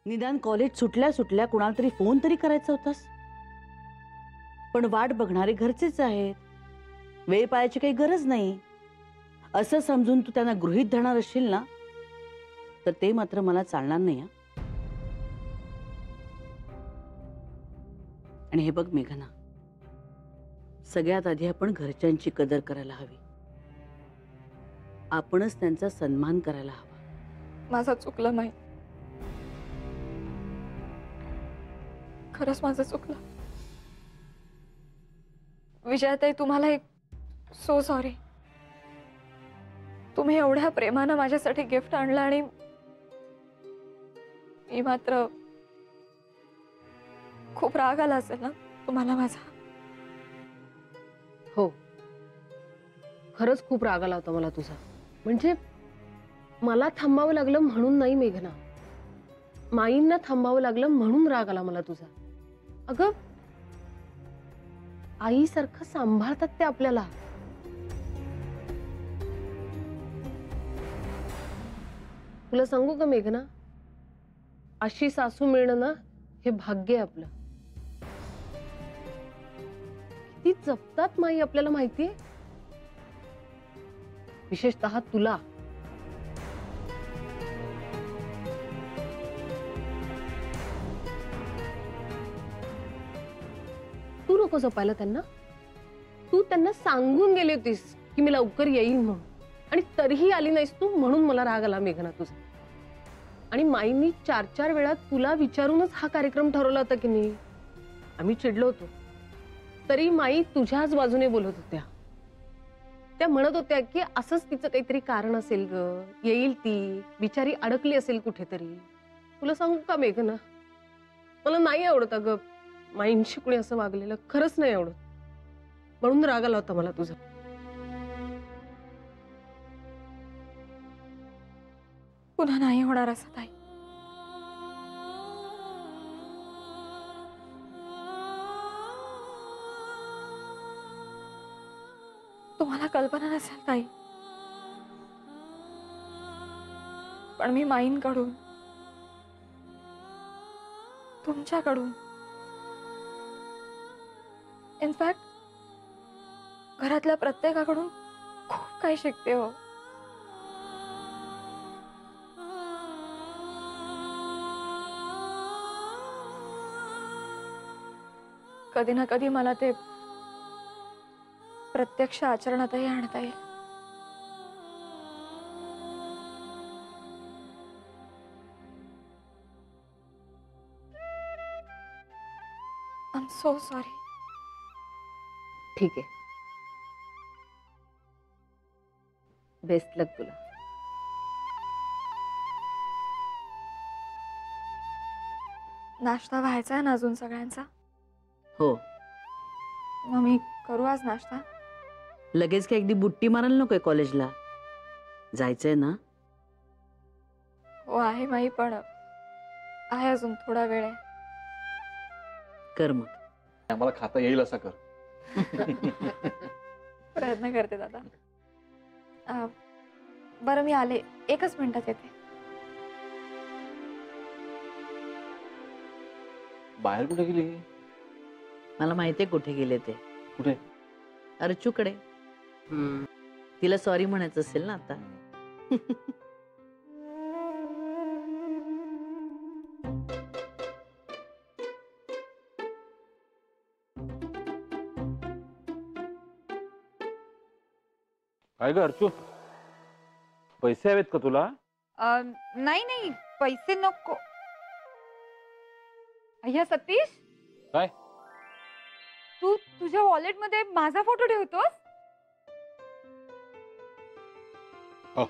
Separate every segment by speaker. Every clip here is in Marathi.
Speaker 1: निदान कॉलेज सुटल्या सुटल्या कुणाला तरी फोन तरी करायचा होतास. पण वाट बघणारे घरचेच आहेत, वेळ पाहायची काही गरज नाही असं समजून तू त्यांना गृहीत धरणार असशील ना, तर ते मात्र मला चालणार नाही. आणि हे बघ मेघना, सगळ्यात आधी आपण घरच्यांची कदर करायला हवी. आपणच त्यांचा सन्मान करायला हवा.
Speaker 2: माझं चुकलं नाही, खरंच माझं चुकलं. विजयाताई, तुम्हाला एक सो सॉरी. तुम्ही एवढ्या प्रेमानं माझ्यासाठी गिफ्ट आणलं आणि मी मात्र, खूप राग आला असेल ना तुम्हाला माझा?
Speaker 3: हो, खरंच खूप राग आला होता मला तुझा. म्हणजे मला थांबावं लागलं म्हणून नाही मेघना, माईंना थांबावं लागलं म्हणून राग आला मला तुझा. अगं, आईसारखं सांभाळतात ते आपल्याला. तुला सांगू का मेघना, अशी सासू मिळणं ना हे भाग्य आहे आपलं. किती जपतात माई आपल्याला माहितीये, विशेषतः तुला. तू नको जपायला त्यांना. तू त्यांना सांगून गेली होतीस की मी लवकर येईल म्हणून, आणि तरीही आली नाहीस तू, म्हणून मला राग आला मेघना तुझा. आणि माईंनी 4-4 वेळा तुला विचारूनच हा कार्यक्रम ठरवला होता की नाही. आम्ही चिडलो होतो, तरी माई तुझ्याच बाजूने बोलत होत्या. त्या म्हणत होत्या की असंच तिचं काहीतरी कारण असेल ग, येईल ती, बिचारी अडकली असेल कुठेतरी. तुला सांगू का मेघना, मला नाही आवडत अगं माईंशी कुणी असं वागलेलं, खरंच नाही आवडत. म्हणून राग आला होता मला तुझा.
Speaker 2: पुन्हा नाही होणार असं ताई. तुम्हाला कल्पना नसेल ताई, पण मी माईंकडून, तुमच्याकडून, इनफॅक्ट घरातल्या प्रत्येकाकडून खूप काही शिकते हो. कधी ना कधी मला ते प्रत्यक्ष आचरणातही आणता येईल. I am so sorry.
Speaker 3: ठीक आहे, बेस्ट लक तुला.
Speaker 2: नाश्ता व्हायचा आहे ना अजून सगळ्यांचा?
Speaker 1: हो,
Speaker 2: मग मी करू आज नाश्ता?
Speaker 1: लगेच काय अगदी बुट्टी मारायला नकोय कॉलेजला, जायचंय ना?
Speaker 2: हो आहे माई, पण आहे अजून थोडा वेळ आहे.
Speaker 1: कर मग.
Speaker 4: आम्हाला खाता येईल असं कर.
Speaker 2: प्रयत्न करते दादा. बरं मी आले, 1च मिनिटात येते.
Speaker 4: बाहेर कुठे गेली?
Speaker 1: मला माहितीये कुठे गेले ते.
Speaker 4: कुठे?
Speaker 1: अर्चूकडे. तिला सॉरी म्हणायचं असेल ना आता.
Speaker 4: काय ग अर्चू, पैसे हवेत का तुला?
Speaker 5: नाही नाही, पैसे नको. अय्या सतीश,
Speaker 4: काय?
Speaker 5: तू तुझ्या वॉलेट मध्ये माझा फोटो ठेवतोस?
Speaker 4: हो.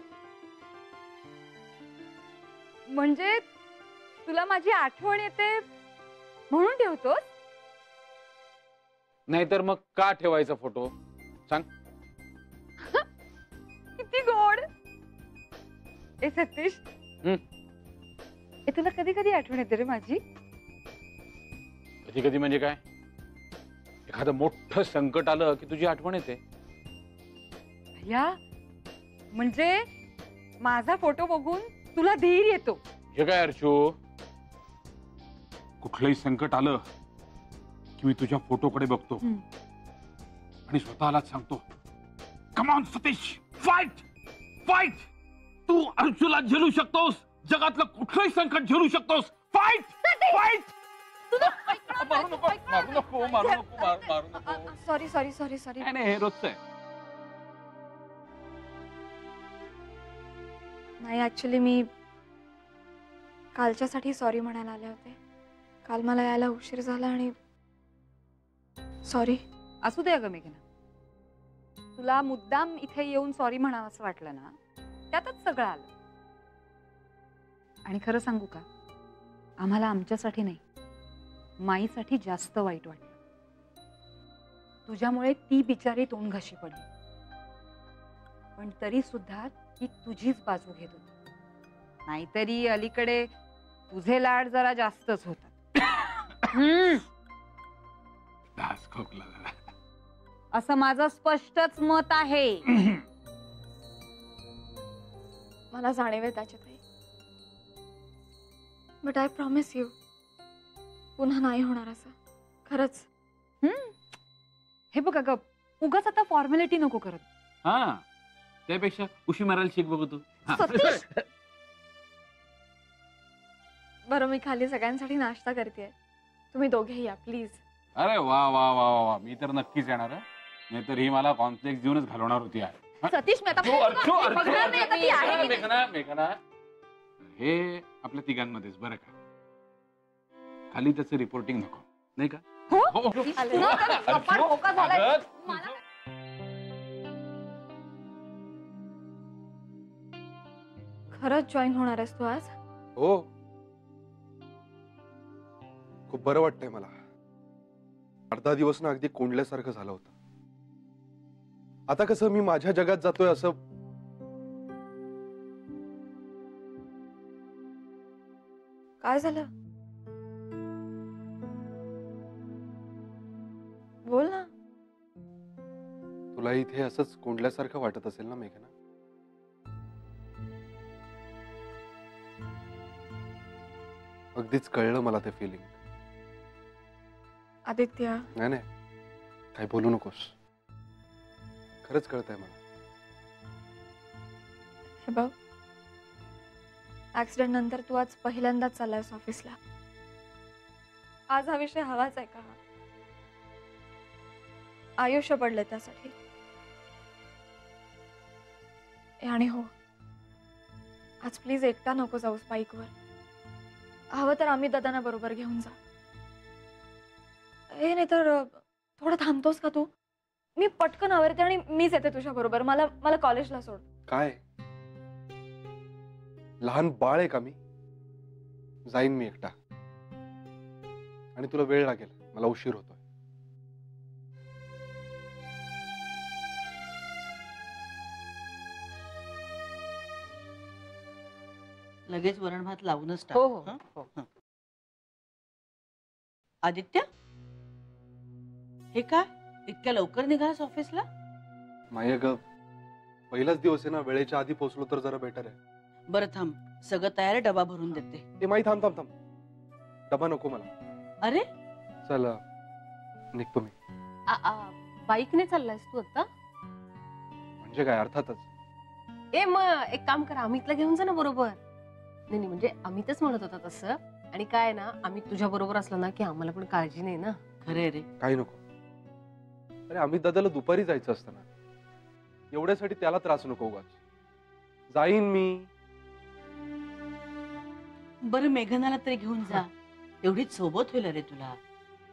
Speaker 5: म्हणजे तुला माझी आठवण येते म्हणून ठेवतोस?
Speaker 4: नाहीतर मग का ठेवायचा फोटो सांग?
Speaker 5: किती गोड. ए सतीश, ए तुला कधी कधी आठवण येते रे माझी?
Speaker 4: कधी कधी म्हणजे काय? एखादं मोठं संकट आलं की तुझी आठवण येते.
Speaker 5: या म्हणजे माझा फोटो बघून तुला धीर येतो.
Speaker 4: हे काय अर्चू, कुठलंही संकट आलं की मी तुझ्या फोटोकडे बघतो
Speaker 5: हम्म.
Speaker 4: आणि स्वतःलाच सांगतो, कमॉन सतीश, फाईट फाईट. तू अर्जुला झेलू शकतोस, जगातलं कुठलंही संकट झेलू शकतोस. Fight fight. मारू नको मारू नको मारू नको मारू नको.
Speaker 2: Sorry sorry sorry sorry.
Speaker 4: नाही नाही, हे रोजचं आहे.
Speaker 2: नाही ऍक्च्युली मी कालच्यासाठी सॉरी म्हणायला आले होते. काल मला यायला उशीर झाला आणि सॉरी.
Speaker 5: असू दे अगं मेघना, तुला मुद्दाम इथे येऊन सॉरी म्हणावं असं वाटलं ना, त्यातच सगळं आलं. आणि खरं सांगू का, आम्हाला आमच्यासाठी नाही, माईसाठी जास्त वाईट वाटलं. तुझ्यामुळे ती बिचारी तोंड घशी पडली, पण तरी सुद्धा ती तुझीच बाजू घेत होती. नाहीतरी अलीकडे तुझे लाड जरा जास्तच होतात.
Speaker 4: डास खोकला झाला.
Speaker 5: असं माझं स्पष्टच मत आहे.
Speaker 2: मला जाणीव आहे त्याच्यातही. बट आय प्रॉमिस यू, पुन्हा नाही होणार असं. खरंच.
Speaker 5: हे बघ अगं, उगाच आता फॉर्मॅलिटी नको करत.
Speaker 4: हा, त्यापेक्षा उशी मारायला शिक बघू तू. हा.
Speaker 2: सतीश! बरं मी खाली सगळ्यांसाठी नाश्ता करते, तुम्ही दोघे या प्लीज.
Speaker 4: अरे वा वा वा वा वा, मी तर नक्कीच येणार आहे. नाहीतर ही मला कॉम्प्लेक्स देऊनच घालवणार होती यार.
Speaker 2: सतीश मी आता बघणार नाही आता ती आहे की नाही.
Speaker 4: मेघना मेघना, हे आपल्या तिघांमध्येच बरं का. खाली त्याचं रिपोर्टिंग नको, नाही का?
Speaker 5: हो?
Speaker 4: हो.
Speaker 5: तुला तर कपाळ मोका झालाय.
Speaker 4: अगं,
Speaker 5: मला-
Speaker 2: खरंच जॉईन होणार आहेस तू आज?
Speaker 6: हो, खूप बरं वाटतंय मला. अर्धा दिवस ना अगदी कोंडल्यासारखं झालं होतं. आता कसं मी माझ्या जगात जातोय असं.
Speaker 2: काय झालं? बोल ना.
Speaker 6: तुला इथे असंच कोंडल्यासारखं वाटत असेल ना मेघना? अगदीच कळलं मला ते फिलिंग.
Speaker 2: आदित्य,
Speaker 6: नाही नाही, काही बोलू नकोस. खरंच कळतंय मला.
Speaker 2: हे बघ, ऍक्सिडेंट नंतर तू आज पहिल्यांदाच चाललायस ऑफिसला. आज हा विषय हवाच आहे का? आयुष्य पडलंय त्यासाठी. आणि हो, आज प्लीज एकटा नको जाऊस बाईकवर. हवं तर आम्ही दादांना बरोबर घेऊन जा. हे नाही तर थोडं थांबतोस का तू? मी पटकन आवरते आणि मीच येते तुझ्या बरोबर. मला मला कॉलेजला सोड.
Speaker 6: काय लहान बाळ आहे का मी? जाईन मी एकटा. आणि तुला वेळ लागेल, मला उशीर होतोय.
Speaker 1: लगेच वरण भात लावूनच टाक.
Speaker 5: हो हो
Speaker 1: हं?
Speaker 5: हो.
Speaker 1: आदित्य, हे काय इतक्या लवकर निघालास ऑफिसला?
Speaker 6: माई अगं, पहिलाच दिवस आहे ना, वेळेच्या आधी पोहोचलो तर जरा बेटर आहे.
Speaker 1: बरं थांब, सगळं तयार आहे, डबा भरून देते.
Speaker 6: ए माई, थांब थांब थांब. डबा नको मला.
Speaker 1: अरे
Speaker 6: चल निघतो मी.
Speaker 3: बाईकने चाललायस तू आता?
Speaker 6: म्हणजे काय? अर्थातच.
Speaker 3: ए मग एक काम करा, अमितला घेऊन जा ना बरोबर. नाही नाही, म्हणजे अमितच म्हणत होता तसं. आणि काय ना, आम्ही तुझ्या बरोबर असलं ना की आम्हाला पण काळजी नाही ना.
Speaker 1: खरे रे.
Speaker 6: काही नको. अरे अमित दादाला दुपारी जायचं असतं ना, एवढ्यासाठी त्याला त्रास नको उगाच. जाईन मी.
Speaker 1: बरं मेघनाला तरी घेऊन जा, तेवढीच सोबत होईल रे तुला.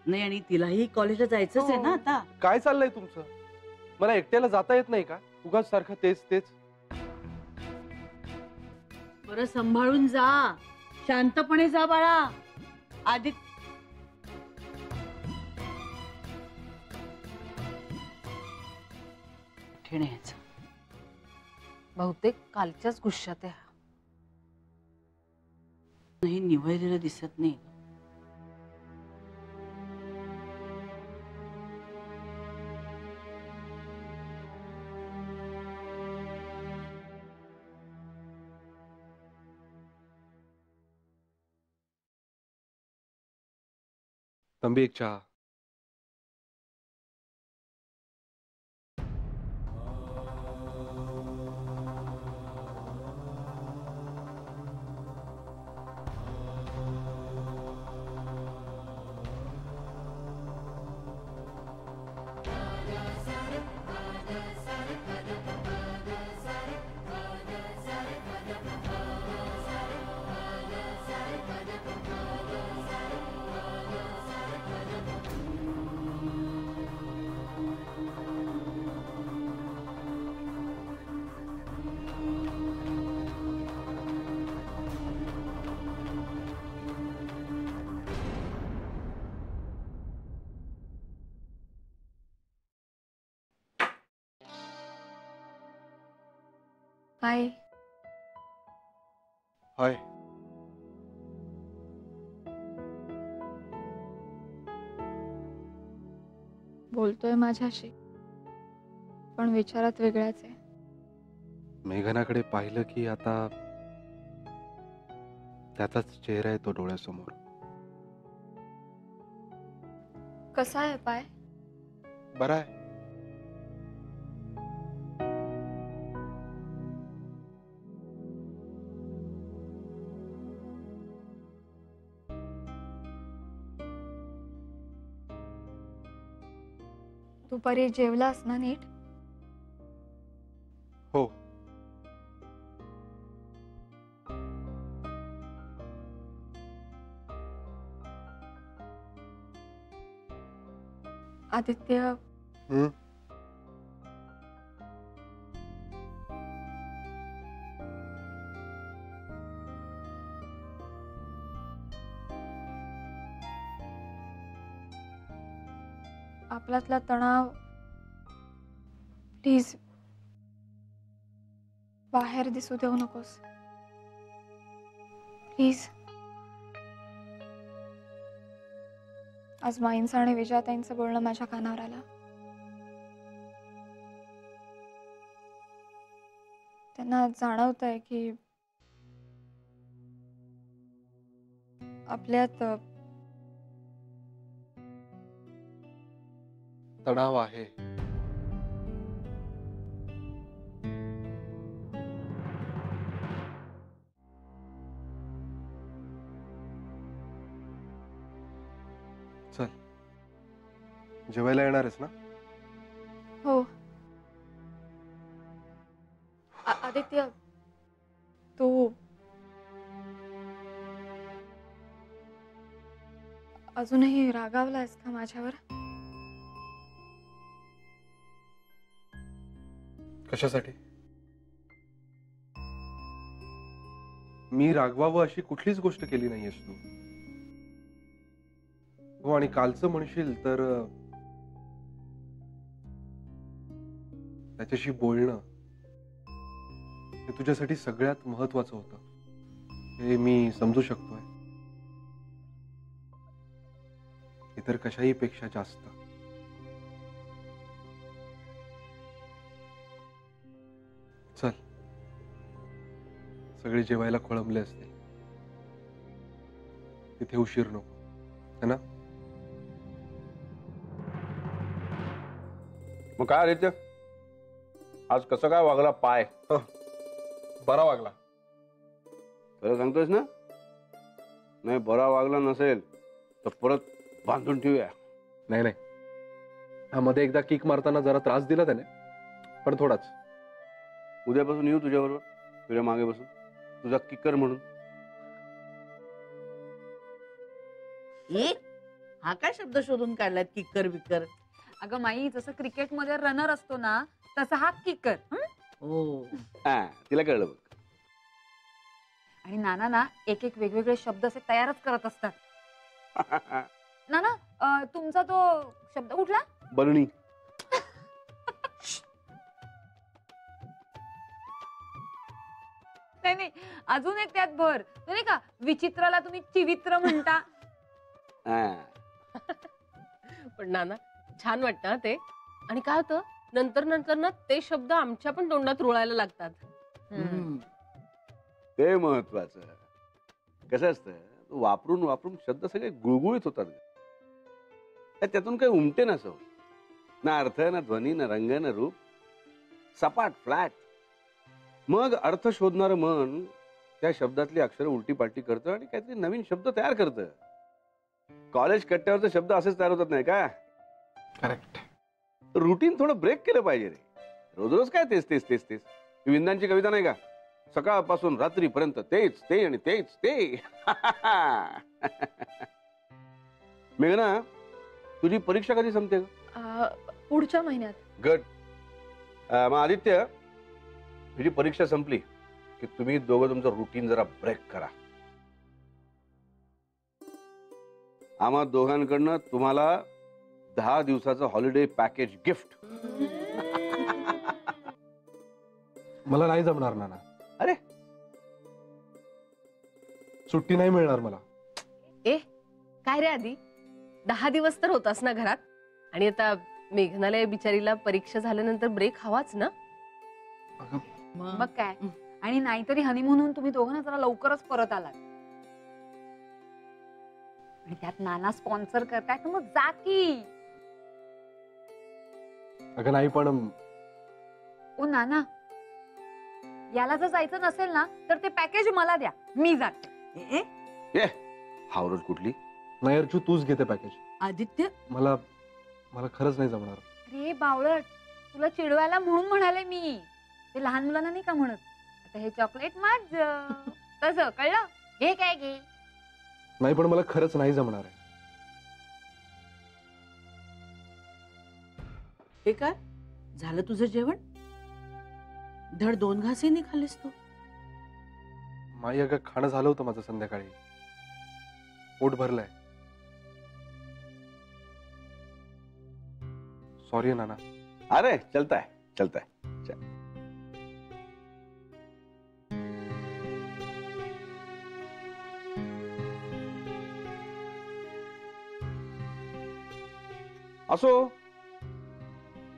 Speaker 1: नाही आणि तिलाही कॉलेजला जायचंच आहे ना आता.
Speaker 6: काय चाललंय तुमचं? मला एकट्याला जाता येत नाही का? उगाच सारखं तेच तेच.
Speaker 1: बरं सांभाळून जा, शांतपणे जा बाळा. आदित्य, ठेण्याचं
Speaker 3: बहुतेक कालच्याच गुस्सात आहे.
Speaker 1: नाही निवळलेलं दिसत नाही.
Speaker 6: तंबी एक चहा.
Speaker 2: हाय.
Speaker 6: हाय.
Speaker 2: बोलतोय माझ्याशी, पण विचारात वेगळाच आहे.
Speaker 6: मेघनाकडे पाहिलं की आता त्याचाच चेहरा येतो डोळ्यासमोर.
Speaker 2: कसा आहे पाय?
Speaker 6: बरा आहे.
Speaker 2: दुपारी जेवलास ना नीट?
Speaker 6: हो.
Speaker 2: आदित्य,
Speaker 6: हम्म.
Speaker 2: आपल्यातला तणाव प्लीज बाहेर दिसू देऊ नकोस. प्लीज. आज माईंचं आणि विजयाताईंचं बोलणं माझ्या कानावर आलं. त्यांना जाणवतंय की आपल्यात
Speaker 6: तणाव आहे. चल, जेवायला येणार आहेस ना?
Speaker 2: हो. आदित्य, तू अजूनही रागावलायस का माझ्यावर?
Speaker 6: कशासाठी? मी रागवावं अशी कुठलीच गोष्ट केली नाहीयेस तू. हो, आणि कालचं म्हणशील तर त्याच्याशी बोलणं हे तुझ्यासाठी सगळ्यात महत्वाचं होतं. हे मी समजू शकतोय. इतर कशाही पेक्षा जास्त. चल, सगळे जेवायला खोळंबले असतील. तिथे उशीर नको, है ना?
Speaker 7: मग काय आदित्य, आज कसं काय वागला पाय?
Speaker 6: बरा वागला.
Speaker 7: खरं सांगतोयस ना? नाही, बरा वागला नसेल तर परत बांधून ठेवूया.
Speaker 6: नाही नाही, हा मध्ये एकदा किक मारताना जरा त्रास दिला त्याने, पण थोडाच.
Speaker 7: उद्यापासून येऊ तुझ्याबरोबर, तुझ्या मागे बसून, तुझा किकर म्हणून.
Speaker 1: हा काय शब्द शोधून काढलाय, किक्कर बिक्कर?
Speaker 5: अगं माई, जसं क्रिकेटमध्ये रनर असतो ना, तसा हा किकर.
Speaker 1: हो.
Speaker 7: हा, तिला कळलं बघ.
Speaker 5: आणि नाना ना एक एक वेगवेगळे शब्द असे तयारच करत असतात. नाना, तुमचा तो शब्द कुठला?
Speaker 7: बरणी.
Speaker 5: नाही नाही, अजून एक त्यात भर. तो नाही का, विचित्राला तुम्ही चिवित्र म्हणता.
Speaker 3: पण नाना, छान वाटतं हा ते. आणि काय होतं, नंतर नंतर ना ते शब्द आमच्या पण तोंडात रुळायला लागतात.
Speaker 7: ते महत्वाचं. कसं असतं, वापरून वापरून शब्द सगळे गुळगुळीत होतात. त्यातून काही उमटे नसो, ना अर्थ ना ध्वनी ना रंग ना रूप, सपाट फ्लॅट. मग अर्थ शोधणारं मन त्या शब्दातली अक्षरं उलटी पालटी करतं आणि काहीतरी नवीन शब्द तयार करतं. कॉलेज कट्ट्यावरचे शब्द असेच तयार होतात नाही का?
Speaker 6: करेक्ट.
Speaker 7: रुटीन थोडं ब्रेक केलं पाहिजे रे. रोज रोज काय तेच तेच तेच तेच. ही विंदांची कविता नाही का? सकाळपासून रात्रीपर्यंत तेच ते आणि तेच ते. मेघना, तुझी परीक्षा कधी संपते ग?
Speaker 2: पुढच्या महिन्यात.
Speaker 7: गट. मग आदित्य, तुझी परीक्षा संपली की तुम्ही दोघं तुमचं रुटीन जरा ब्रेक करा. आम्हा दोघांकडनं तुम्हाला 10 दिवसाचं हॉलिडे पॅकेज गिफ्ट.
Speaker 6: मला नाही जमणार नाना.
Speaker 7: अरे,
Speaker 6: सुट्टी नाही मिळणार मला.
Speaker 3: काय रे आधी 10 दिवस तर होतास ना घरात, आणि आता मेघनाला बिचारीला परीक्षा झाल्यानंतर ब्रेक हवाच ना.
Speaker 5: मग काय. आणि नाहीतरी हनीमूनहून तुम्ही दोघं ना जरा लवकरच परत आलात, आणि त्यात नाना स्पॉन्सर करताय तर मग जा की.
Speaker 6: अगं नाही, पण
Speaker 5: ओ नाना, याला जर जायचं नसेल ना तर ते पॅकेज मला द्या, मी जाते.
Speaker 7: हावरट कुठली?
Speaker 6: नाही अर्जू, तूच घेते पॅकेज.
Speaker 1: आदित्य,
Speaker 6: मला खरंच नाही जमणार.
Speaker 5: अरे बावळट, तुला चिडवायला म्हणून म्हणाले मी. ते लहान मुलांना नाही का म्हणत, आता हे चॉकलेट माझं, तसं कळलं? घे काय घे.
Speaker 6: नाही, पण मला खरंच नाही जमणार आहे.
Speaker 1: हे काय झालं तुझं जेवण? धड 2 घासही नाही खाल्लेस तू.
Speaker 6: माई, अगं खाणं झालं होतं माझं संध्याकाळी. पोट भरलंय. सॉरी नाना.
Speaker 7: अरे चलता है चलता है. चल. असो,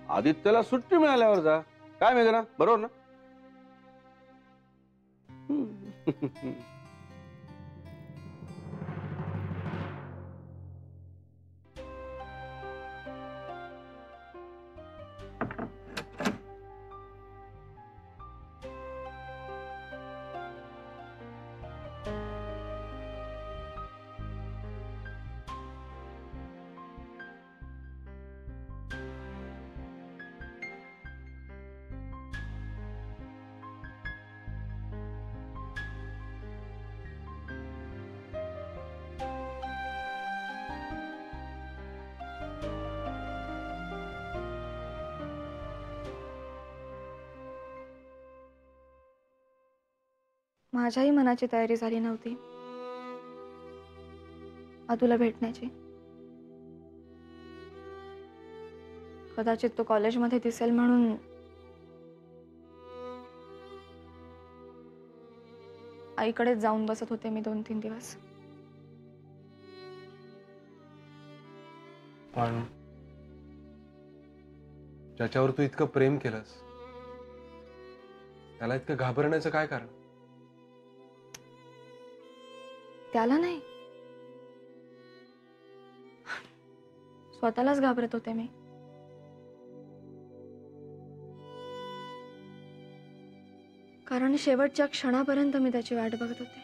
Speaker 7: आदित्यला सुट्टी मिळाल्यावर जा. काय मेघना, बरोबर ना?
Speaker 2: माझ्याही मनाची तयारी झाली नव्हती अतुला भेटण्याची. कदाचित तो कॉलेजमध्ये दिसेल म्हणून आईकडेच जाऊन बसत होते मी 2-3 दिवस.
Speaker 6: पण ज्याच्यावर तू इतकं प्रेम केलंस त्याला इतकं घाबरण्याचं काय कारण?
Speaker 2: त्याला नाही, स्वतःलाच घाबरत होते मी. कारण शेवटच्या क्षणापर्यंत मी त्याची वाट बघत होते,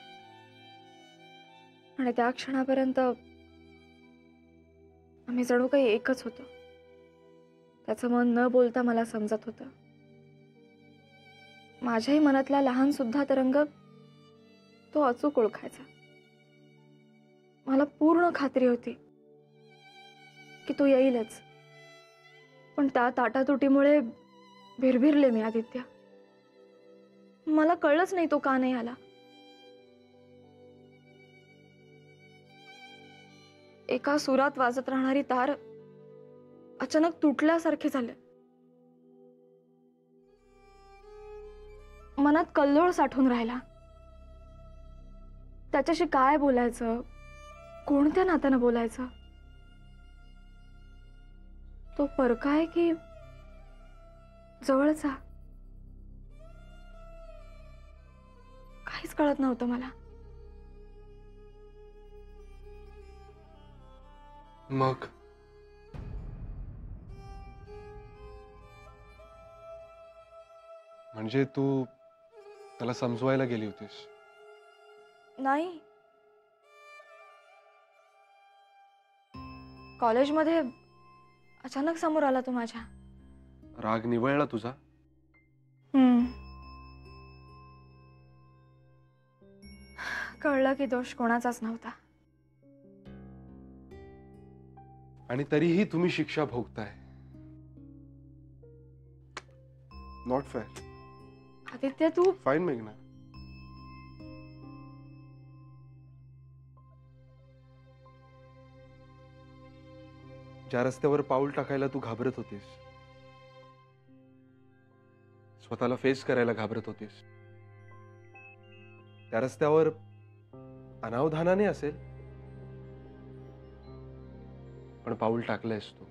Speaker 2: आणि त्या क्षणापर्यंत आम्ही जणू काही एकच होतो. त्याचं मन न बोलता मला समजत होतं. माझ्याही मनातला लहान सुद्धा तरंग तो अचूक ओळखायचा. मला पूर्ण खात्री होती की तो येईलच, पण त्या ताटातुटीमुळे भिरभिरले मी आदित्य. मला कळलंच नाही तो का नाही आला. एका सुरात वाजत राहणारी तार अचानक तुटल्यासारखे झाले. मनात कल्लोळ साठून राहिला. त्याच्याशी काय बोलायचं, कोणत्या नात्यानं बोलायचं? तो परका आहे की जवळचा? काहीच कळत नव्हतं मला.
Speaker 6: मग म्हणजे तू त्याला समजवायला गेली होतीस?
Speaker 2: नाही, कॉलेजमध्ये अचानक समोर आला तो माझ्या.
Speaker 6: राग निवळला तुझा?
Speaker 2: कळलं की दोष कोणाचाच नव्हता.
Speaker 6: आणि तरीही तुम्ही शिक्षा भोगताय. Not fair.
Speaker 2: आदित्य, तू
Speaker 6: फाईन मेघना. ज्या रस्त्यावर पाऊल टाकायला तू घाबरत होतीस, स्वतःला फेस करायला घाबरत होतीस, त्या रस्त्यावर अनावधानाने असेल पण पाऊल टाकलंयस तू.